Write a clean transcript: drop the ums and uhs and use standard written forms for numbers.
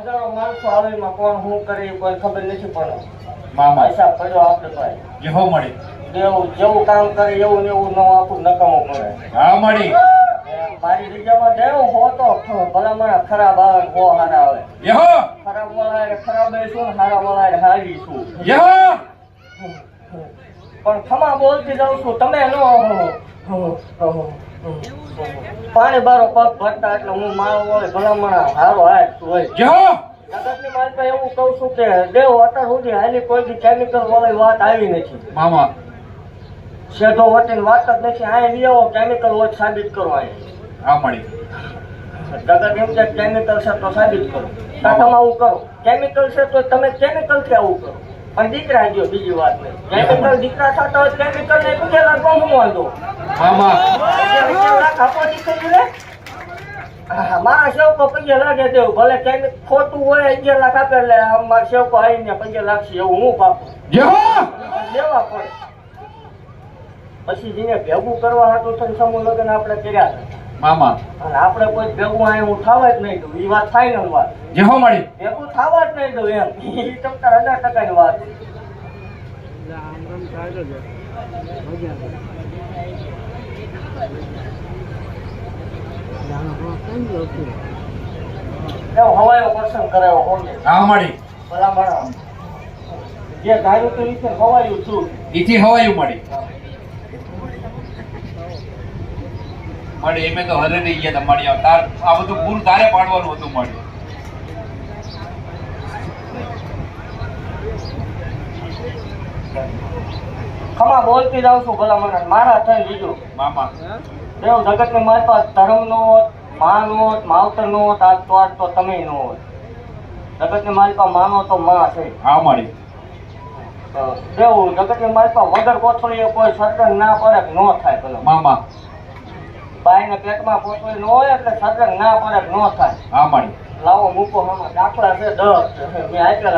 હજારો માણસો આવીમાં કોણ શું કરે એ કોઈ ખબર નથી પણ મામા હિસાબ કર્યો આપણે ભાઈ જેહો મળી એવું જેવું કામ કરે એવું ને એવું ન આખું નકામું પડે હા મળી મારી જગ્યામાં દેવું હો તો ભલા મને ખરાબ આવે ને હો હારા આવે જેહો ખરાબ વાળા ખરાબ શું હારા વાળા હારી શું જેહો પણ ખમા બોલતી જાઉં છું તમે નો પાણી બારો પગ ભરતા એટલે હું મારો હોય ભલામણા હારો હાથ હોય જેહો જગતની માલમાં એવું કહું છું કે દેવ અત્યાર સુધી હાલી કોઈ દી કેમિકલ વાળી વાત આવી નથી મામા શેઢો વટીને વાત જ નથી આ લઈ આવો કેમિકલ હોય સાબિત કરો અહીં હા મળી જગત એમ કે કેમિકલ છે તો સાબિત કરો કાં આવું કરો કેમિકલ છે તો તમે કેમિકલ થી આવું કરો પણ દીકરા ગયો બીજી વાત નહીં કેમિકલ દીકરા થતા હોય કેમિકલ ને પૂછે લાગો હું વાંધો મામા મારા સેવકો પૈયા લાગે દેવું ભલે કેમિકલ ખોટું હોય 11 લાખ આપે એટલે મારા સેવકો આવીને 15 લાખ છે એવું હું પાકું જેહો લેવા પડે પછી જેને ભેગું કરવા હતું તો સમૂહ લગ્ન આપણે કર્યા મામા અને આપણે કોઈ ભેગું આ હું થવા જ નહીં દઉં એ વાત ફાઇનલ વાત જેહો મળી ભેગું થવા જ નહીં દઉં એમ એ તમતાર 1000% વાત હવાયો પસંદ કરાયો હોને હા મળી ભલા માણસ જે ધાર્યું તો ઈ હવાયું છું ઈથી હવાયું મળી મળી એમે તો હરે રહી ગયા તમારી તાર આ બધું પૂરું તારે પાડવાનું હતું મળી ખમા બોલતી જાઉં છું ભલા માણસ મારા થઈ લીધું મામા દેવ જગત ની મારી પાસે ધર્મ નો માં નો માવતર નો આજ તો તમે નો હોત જગત ની મારી પાસે માનો તો માં છે હા મળી દેવ જગત ની મારી પાસે વગર કોથળીએ કોઈ સર્જન ના પડે ન થાય પેલો મામા બાઈ ને પેટમાં કોથળી ન હોય એટલે સર્જન ના પડે ન થાય હા મળી લાવો મૂકો હમણાં દાખલા છે 10 મેં આપેલા